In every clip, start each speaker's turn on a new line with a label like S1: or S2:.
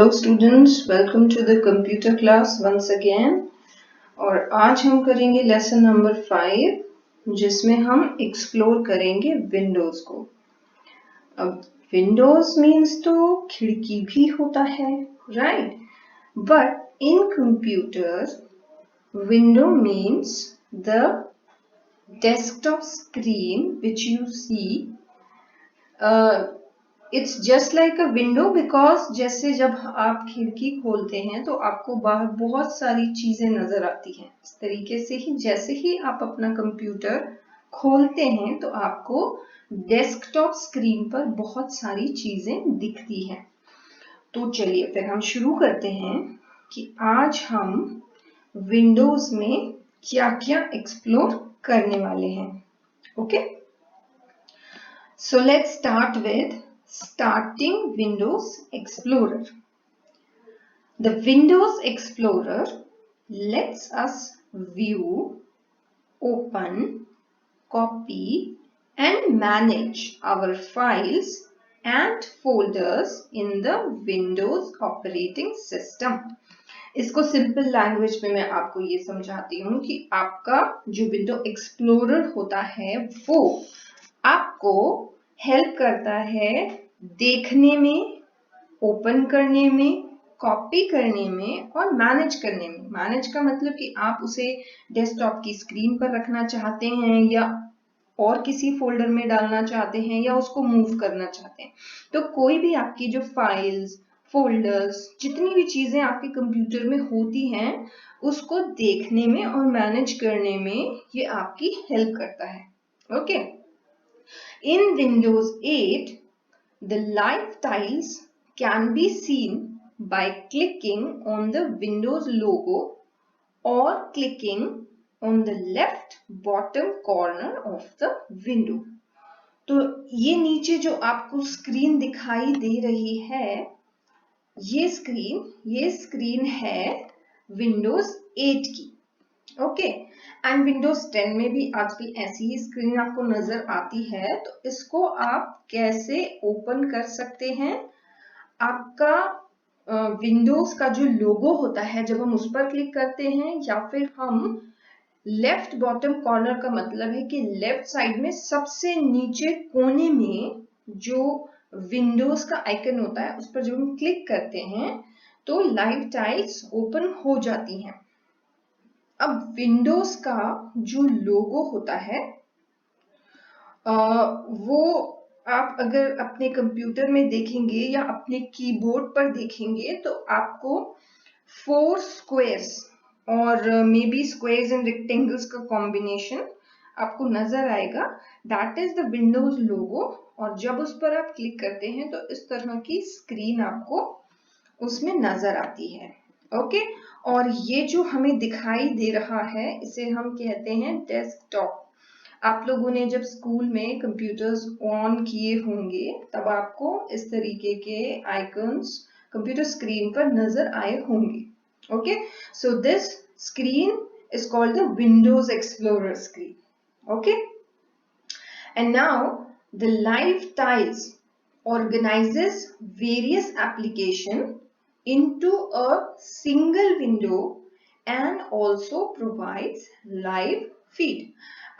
S1: Hello students, welcome to the computer class once again। और आज हम करेंगे लेसन नंबर 5 जिसमें हम एक्सप्लोर करेंगे विंडोज को। अब विंडोज मीन्स तो खिड़की भी होता है, right? But in computer window means the desktop screen which you see. It's just like a window because जैसे जब आप खिड़की खोलते हैं तो आपको बाहर बहुत सारी चीजें नजर आती हैं। इस तरीके से ही जैसे ही आप अपना कंप्यूटर खोलते हैं तो आपको डेस्कटॉप स्क्रीन पर बहुत सारी चीजें दिखती हैं। तो चलिए फिर हम शुरू करते हैं कि आज हम विंडोज में क्या क्या एक्सप्लोर करने वाले हैं। Okay, so let's start with starting Windows Explorer. The Windows Explorer lets us view, open, copy and manage our files and folders in the Windows operating system. इसको सिंपल लैंग्वेज में मैं आपको ये समझाती हूँ कि आपका जो विंडो एक्सप्लोरर होता है वो आपको हेल्प करता है देखने में, ओपन करने में, कॉपी करने में और मैनेज करने में। मैनेज का मतलब कि आप उसे डेस्कटॉप की स्क्रीन पर रखना चाहते हैं या और किसी फोल्डर में डालना चाहते हैं या उसको मूव करना चाहते हैं। तो कोई भी आपकी जो फाइल्स, फोल्डर्स, जितनी भी चीजें आपके कंप्यूटर में होती हैं उसको देखने में और मैनेज करने में ये आपकी हेल्प करता है। Okay, in Windows 8 the live tiles can be seen by clicking on the Windows logo or clicking on the left bottom corner of the window। तो ये नीचे जो आपको स्क्रीन दिखाई दे रही है ये स्क्रीन है Windows 8 की। ओके, एंड विंडोज 10 में भी आजकल ऐसी ही स्क्रीन आपको नजर आती है। तो इसको आप कैसे ओपन कर सकते हैं? आपका विंडोज का जो लोगो होता है जब हम उस पर क्लिक करते हैं या फिर हम लेफ्ट बॉटम कॉर्नर का मतलब है कि लेफ्ट साइड में सबसे नीचे कोने में जो विंडोज का आइकन होता है उस पर जब हम क्लिक करते हैं तो लाइव टाइल्स ओपन हो जाती हैं। अब विंडोज का जो लोगो होता है वो आप अगर अपने कंप्यूटर में देखेंगे या अपने कीबोर्ड पर देखेंगे तो आपको 4 स्क्वायर्स और may be squares and rectangles का कॉम्बिनेशन आपको नजर आएगा। दैट इज द विंडोज लोगो। और जब उस पर आप क्लिक करते हैं तो इस तरह की स्क्रीन आपको उसमें नजर आती है। ओके, और ये जो हमें दिखाई दे रहा है इसे हम कहते हैं डेस्कटॉप। आप लोगों ने जब स्कूल में कंप्यूटर्स ऑन किए होंगे तब आपको इस तरीके के आइकन्स कंप्यूटर स्क्रीन पर नजर आए होंगे। Okay, so this screen is called the Windows Explorer screen. Okay, and now the live tiles organizes various applications into a single window and also provides live feed।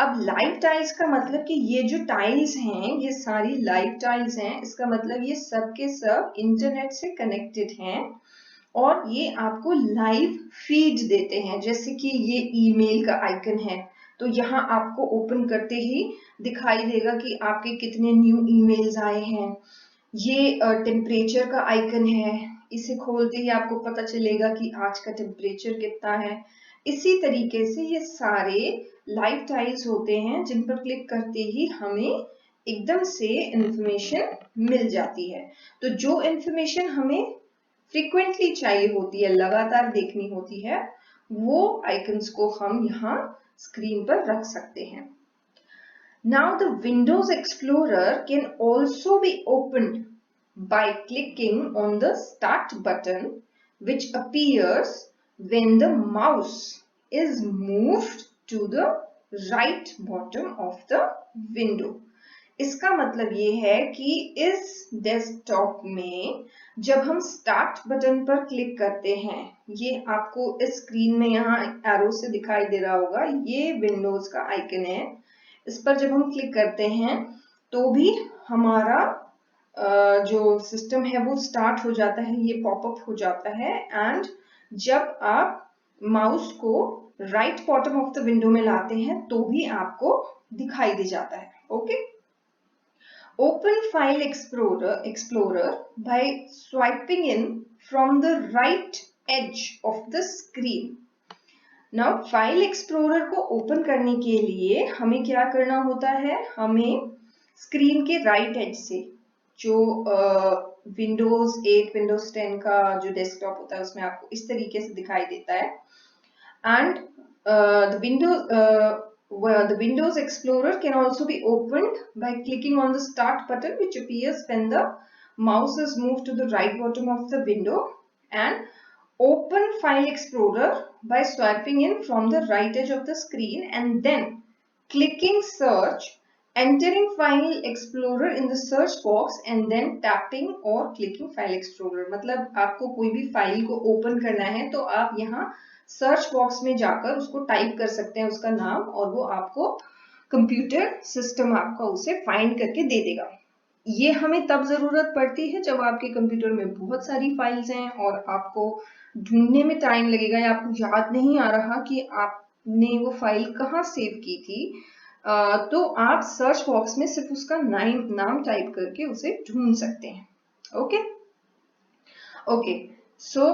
S1: अब live tiles का मतलब कि ये जो टाइल्स हैं ये सारी live tiles हैं। इसका मतलब ये सब के सब इंटरनेट से कनेक्टेड हैं और ये आपको लाइव फीड देते हैं। जैसे कि ये ईमेल का आइकन है तो यहाँ आपको ओपन करते ही दिखाई देगा कि आपके कितने न्यू ईमेल्स आए हैं। ये टेम्परेचर का आइकन है, इसे खोलते ही आपको पता चलेगा कि आज का टेम्परेचर कितना है। इसी तरीके से ये सारे लाइव टाइल्स होते हैं जिन पर क्लिक करते ही हमें एकदम से इंफॉर्मेशन मिल जाती है। तो जो इंफॉर्मेशन हमें फ्रीक्वेंटली चाहिए होती है, लगातार देखनी होती है, वो आइकन्स को हम यहाँ स्क्रीन पर रख सकते हैं। Now the Windows Explorer can also be opened by clicking on the Start button, which appears when the mouse is moved to the right bottom of the window। इसका मतलब ये है कि इस डेस्कटॉप में जब हम स्टार्ट बटन पर क्लिक करते हैं, ये आपको इस स्क्रीन में यहाँ एरो से दिखाई दे रहा होगा, ये विंडोज का आइकन है। इस पर जब हम क्लिक करते हैं तो भी हमारा जो सिस्टम है वो स्टार्ट हो जाता है, ये पॉपअप हो जाता है। एंड जब आप माउस को right bottom of the window में लाते हैं तो भी आपको दिखाई दे जाता है। Okay, open file explorer by swiping in from the right edge of the screen. Now file explorer को ओपन करने के लिए हमें क्या करना होता है, हमें स्क्रीन के राइट एज से, जो विंडोज 8 विंडोज 10 का जो डेस्कटॉप होता है उसमें आपको इस तरीके से दिखाई देता है। And the Windows Explorer can also be opened by clicking on the Start button, which appears when the mouse is moved to the right bottom of the window, and open File Explorer by swiping in from the right edge of the screen and then clicking Search, entering File Explorer in the search box and then tapping or clicking File Explorer। मतलब आपको कोई भी file को open करना है तो आप यहाँ सर्च बॉक्स में जाकर उसको टाइप कर सकते हैं उसका नाम, और वो आपको कंप्यूटर सिस्टम आपका उसे फाइंड करके दे देगा। ये हमें तब जरूरत पड़ती है जब आपके कंप्यूटर में बहुत सारी फाइल्स हैं और आपको ढूंढने में टाइम लगेगा या आपको याद नहीं आ रहा कि आपने वो फाइल कहाँ सेव की थी। तो आप सर्च बॉक्स में सिर्फ उसका नाम टाइप करके उसे ढूंढ सकते हैं। Okay, so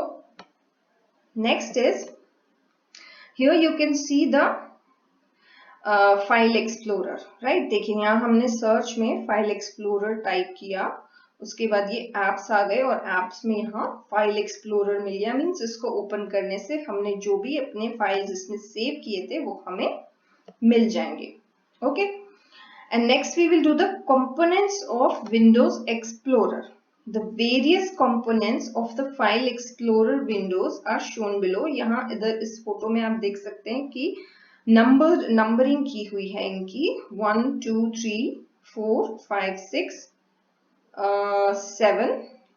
S1: next is, here you can see the file explorer, right. देखिए यहाँ हमने सर्च में फाइल एक्सप्लोरर टाइप किया, उसके बाद ये एप्स आ गए और एप्स में यहाँ फाइल एक्सप्लोरर मिल गया। मीन्स इसको ओपन करने से हमने जो भी अपने फाइल्स इसमें सेव किए थे वो हमें मिल जाएंगे। Okay, and next we will do the components of Windows Explorer. The various components of the File Explorer windows are shown below। यहाँ इधर इस फोटो में आप देख सकते हैं कि नंबरिंग की हुई है इनकी 1 2 3 4 5 6 7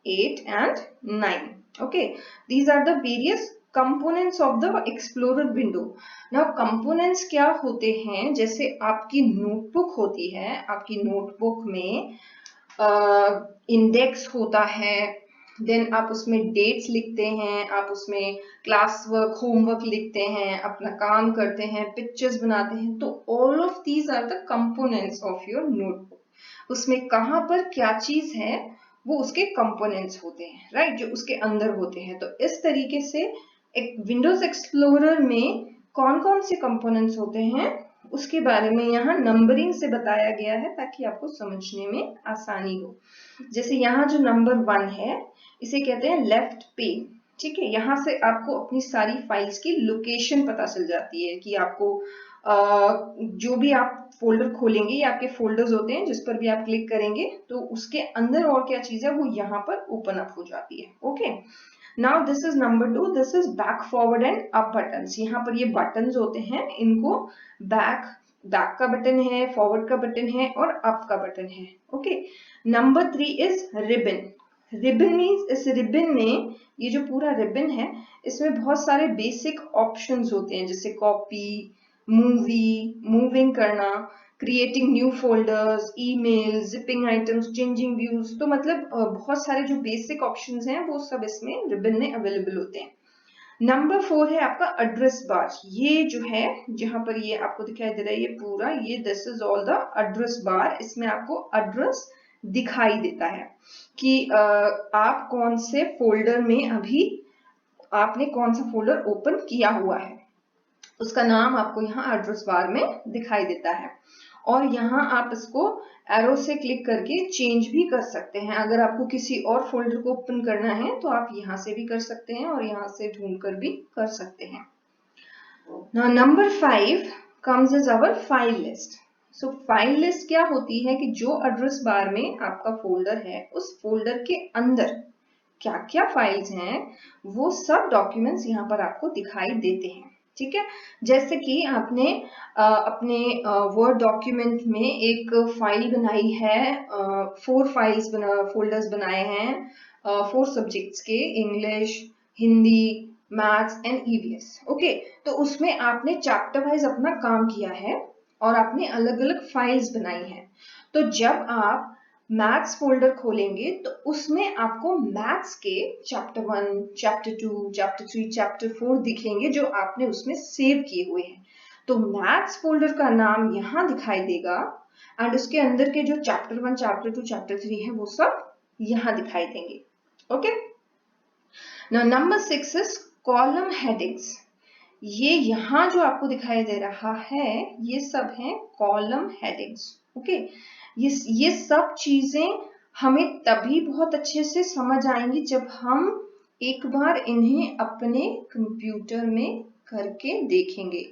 S1: 8 and 9। Okay, these are the various components of the Explorer window। Now components क्या होते हैं, जैसे आपकी नोटबुक होती है, आपकी नोटबुक में इंडेक्स होता है, देन आप उसमें डेट्स लिखते हैं, आप उसमें क्लास वर्क होमवर्क लिखते हैं, अपना काम करते हैं, पिक्चर्स बनाते हैं। तो all of these are the components of your notebook. उसमें कहाँ पर क्या चीज है वो उसके कंपोनेंट्स होते हैं, राइट, जो उसके अंदर होते हैं। तो इस तरीके से एक विंडोज एक्सप्लोरर में कौन कौन से कंपोनेंट्स होते हैं उसके बारे में यहाँ नंबरिंग से बताया गया है ताकि आपको समझने में आसानी हो। जैसे यहाँ जो नंबर 1 है इसे कहते हैं लेफ्ट पेन, ठीक है। यहाँ से आपको अपनी सारी फाइल्स की लोकेशन पता चल जाती है कि आपको जो भी आप फोल्डर खोलेंगे या आपके फोल्डर्स होते हैं जिस पर भी आप क्लिक करेंगे तो उसके अंदर और क्या चीज है वो यहाँ पर ओपन अप हो जाती है। Okay, now this is number 2, this is back forward and up buttons. यहाँ पर ये बटन्स होते हैं, इनको बैक का बटन है, फॉरवर्ड का बटन है और अप का बटन है। Okay, number 3 is ribbon. Ribbon means इस रिबन में, ये जो पूरा रिबन है इसमें बहुत सारे बेसिक ऑप्शंस होते हैं, जैसे कॉपी, मूवी, मूविंग करना, creating new folders, email, zipping items, changing views. तो मतलब बहुत सारे जो बेसिक ऑप्शंस हैं वो सब इसमें रिबन में अवेलेबल होते हैं। नंबर 4 है आपका एड्रेस बार। ये जो है जहां पर ये आपको दिखाई दे रहा है ये पूरा, ये this is all the address bar. इसमें आपको एड्रेस दिखाई देता है कि आप कौन से फोल्डर में अभी आपने कौन सा फोल्डर ओपन किया हुआ है, उसका नाम आपको यहाँ एड्रेस बार में दिखाई देता है। और यहाँ आप इसको एरो से क्लिक करके चेंज भी कर सकते हैं। अगर आपको किसी और फोल्डर को ओपन करना है तो आप यहाँ से भी कर सकते हैं और यहाँ से ढूंढकर भी कर सकते हैं। Now number 5 comes as our file list। So file list क्या होती है कि जो एड्रेस बार में आपका फोल्डर है उस फोल्डर के अंदर क्या क्या फाइल्स हैं वो सब डॉक्यूमेंट्स यहाँ पर आपको दिखाई देते हैं। ठीक है। जैसे कि आपने अपने वर्ड डॉक्यूमेंट में एक फाइल बनाई है, 4 फोल्डर्स बनाए हैं 4 सब्जेक्ट्स के, English, Hindi, maths and EVS. Okay, तो उसमें आपने चैप्टर वाइज अपना काम किया है और आपने अलग अलग फाइल्स बनाई हैं। तो जब आप मैथ्स फोल्डर खोलेंगे तो उसमें आपको मैथ्स के चैप्टर 1, चैप्टर 2, चैप्टर 3, चैप्टर 4 दिखेंगे जो आपने उसमें सेव किए हुए हैं। तो मैथ्स फोल्डर का नाम यहाँ दिखाई देगा एंड उसके अंदर के जो चैप्टर 1, चैप्टर 2, चैप्टर 3 है वो सब यहाँ दिखाई देंगे। Okay, now number 6 is column headings. ये यहाँ जो आपको दिखाई दे रहा है ये सब है कॉलम हेडिंग्स। ओके, ये सब चीजें हमें तभी बहुत अच्छे से समझ आएंगी जब हम एक बार इन्हें अपने कंप्यूटर में करके देखेंगे।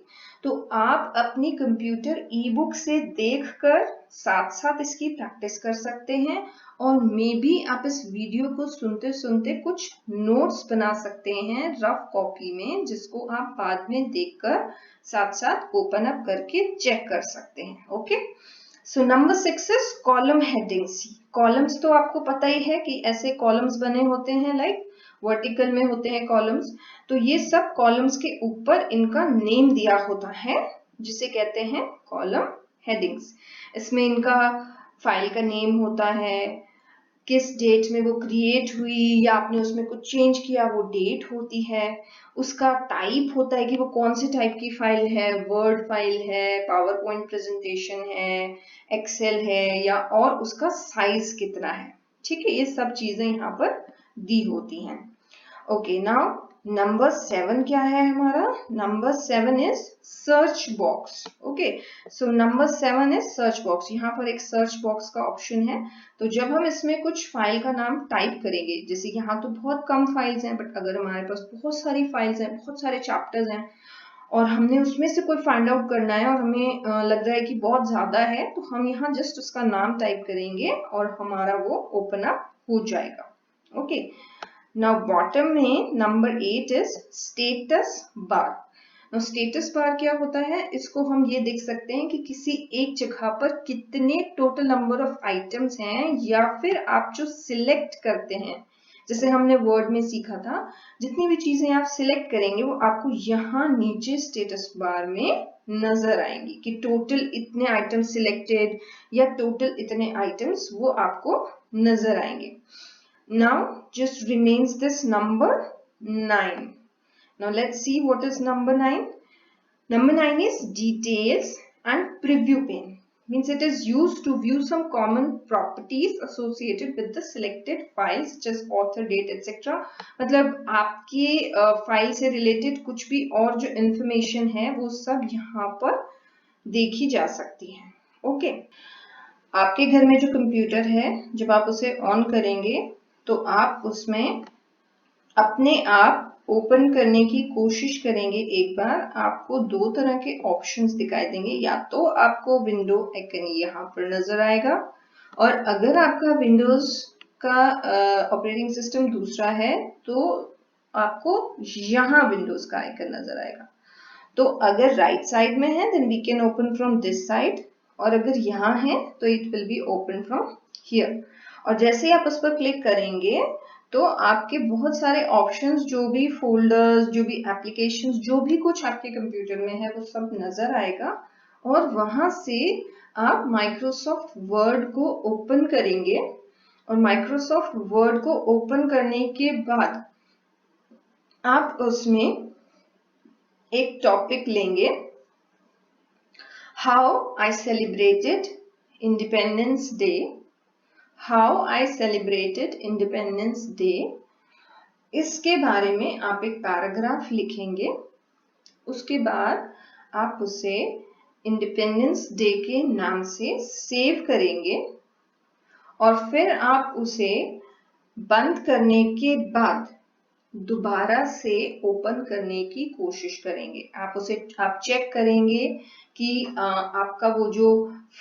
S1: तो आप अपनी कंप्यूटर ई बुक से देखकर साथ साथ इसकी प्रैक्टिस कर सकते हैं और मे बी आप इस वीडियो को सुनते सुनते कुछ नोट्स बना सकते हैं रफ कॉपी में, जिसको आप बाद में देखकर साथ साथ ओपन अप करके चेक कर सकते हैं। Okay, so number 6 is column headings. Columns तो आपको पता ही है कि ऐसे कॉलम्स बने होते हैं, लाइक वर्टिकल में होते हैं कॉलम्स। तो ये सब कॉलम्स के ऊपर इनका नेम दिया होता है जिसे कहते हैं कॉलम हेडिंग्स। इसमें इनका फाइल का नेम होता है, किस डेट में वो क्रिएट हुई या आपने उसमें कुछ चेंज किया वो डेट होती है, उसका टाइप होता है कि वो कौन से टाइप की फाइल है, वर्ड फाइल है, पावर पॉइंट प्रेजेंटेशन है, एक्सेल है, या और उसका साइज कितना है। ठीक है, ये सब चीजें यहाँ पर दी होती हैं। ओके, नाउ नंबर 7 क्या है हमारा? Number 7 is search box. Okay, so number 7 is search box. यहाँ पर एक सर्च बॉक्स का ऑप्शन है। तो जब हम इसमें कुछ फाइल का नाम टाइप करेंगे, जैसे यहाँ तो बहुत कम फाइल्स हैं, बट अगर हमारे पास बहुत सारी फाइल्स हैं, बहुत सारे चैप्टर्स हैं और हमने उसमें से कोई फाइंड आउट करना है और हमें लग रहा है कि बहुत ज्यादा है, तो हम यहाँ जस्ट उसका नाम टाइप करेंगे और हमारा वो ओपन अप हो जाएगा। ओके, नाउ बॉटम में number 8 is status bar. Now status bar क्या होता है? इसको हम ये देख सकते हैं कि किसी एक जगह पर कितने टोटल नंबर ऑफ आइटम्स हैं, या फिर आप जो सिलेक्ट करते हैं, जैसे हमने वर्ड में सीखा था, जितनी भी चीजें आप सिलेक्ट करेंगे वो आपको यहाँ नीचे स्टेटस बार में नजर आएंगी कि टोटल इतने आइटम्स सिलेक्टेड या टोटल इतने आइटम्स वो आपको नजर आएंगे। Now just remains this number 9. Now let's see what is number 9. Number 9 is details and preview pane. Means it is used to view some common properties associated with the selected files such as author, date, etc. मतलब आपके file से related कुछ भी और जो information है वो सब यहाँ पर देखी जा सकती है। ओके, आपके घर में जो कंप्यूटर है, जब आप उसे ऑन करेंगे तो आप उसमें अपने आप ओपन करने की कोशिश करेंगे। एक बार आपको 2 तरह के ऑप्शंस दिखाई देंगे, या तो आपको विंडो आइकन यहाँ पर नजर आएगा, और अगर आपका विंडोज का ऑपरेटिंग सिस्टम दूसरा है तो आपको यहाँ विंडोज का आइकन नजर आएगा। तो अगर राइट साइड में है then we can open from this side, और अगर यहाँ है तो it will be open from here. और जैसे ही आप उस पर क्लिक करेंगे तो आपके बहुत सारे ऑप्शंस, जो भी फोल्डर्स, जो भी एप्लीकेशंस, जो भी कुछ आपके कंप्यूटर में है वो सब नजर आएगा, और वहां से आप माइक्रोसॉफ्ट वर्ड को ओपन करेंगे। और माइक्रोसॉफ्ट वर्ड को ओपन करने के बाद आप उसमें एक टॉपिक लेंगे, how I celebrated independence day. How I celebrated independence day, इसके बारे में आप एक पैराग्राफ लिखेंगे। उसके बाद आप उसे इंडिपेंडेंस डे के नाम से सेव करेंगे, और फिर आप उसे बंद करने के बाद दोबारा से ओपन करने की कोशिश करेंगे। आप चेक करेंगे कि आपका वो जो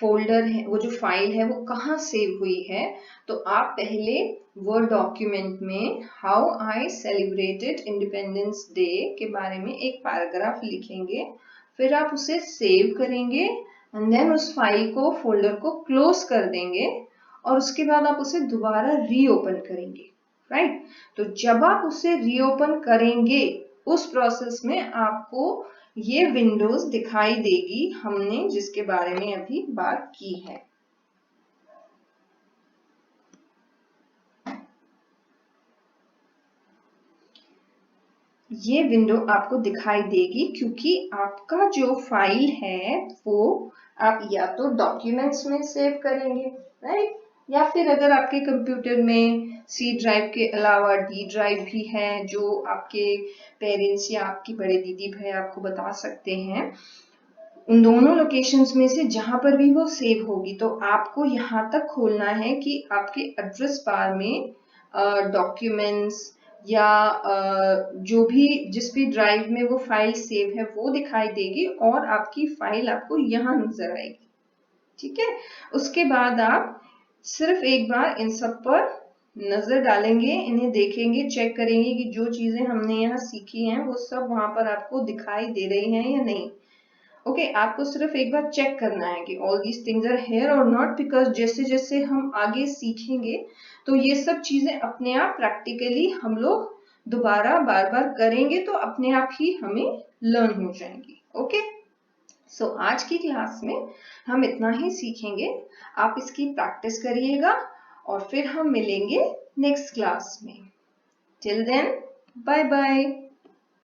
S1: फोल्डर है, वो जो फाइल है, वो कहाँ सेव हुई है। तो आप पहले वर्ड डॉक्यूमेंट में how I celebrated independence day के बारे में एक पैराग्राफ लिखेंगे, फिर आप उसे सेव करेंगे एंड देन उस फाइल को, फोल्डर को क्लोज कर देंगे और उसके बाद आप उसे दोबारा रीओपन करेंगे, राइट। तो जब आप उसे रीओपन करेंगे, उस प्रोसेस में आपको ये विंडोज दिखाई देगी हमने जिसके बारे में अभी बात की है। ये विंडो आपको दिखाई देगी क्योंकि आपका जो फाइल है वो आप या तो डॉक्यूमेंट्स में सेव करेंगे, राइट, या फिर अगर आपके कंप्यूटर में सी ड्राइव के अलावा डी ड्राइव भी है जो आपके पेरेंट्स या आपकी बड़े दीदी भाई आपको बता सकते हैं, उन दोनों लोकेशंस में से जहां पर भी वो सेव होगी, तो आपको यहाँ तक खोलना है कि आपके एड्रेस बार में डॉक्यूमेंट्स या जो भी जिस भी ड्राइव में वो फाइल सेव है वो दिखाई देगी और आपकी फाइल आपको यहाँ नजर आएगी, ठीक है। उसके बाद आप सिर्फ एक बार इन सब पर नजर डालेंगे, इन्हें देखेंगे, चेक करेंगे कि जो चीजें हमने यहाँ सीखी हैं वो सब वहां पर आपको दिखाई दे रही हैं या नहीं। ओके, आपको सिर्फ एक बार चेक करना है कि all these things are here और नॉट, बिकॉज जैसे जैसे हम आगे सीखेंगे तो ये सब चीजें अपने आप प्रैक्टिकली हम लोग दोबारा बार बार करेंगे तो अपने आप ही हमें लर्न हो जाएंगी। ओके, सो आज की क्लास में हम इतना ही सीखेंगे, आप इसकी प्रैक्टिस करिएगा और फिर हम मिलेंगे नेक्स्ट क्लास में। Till then, bye bye.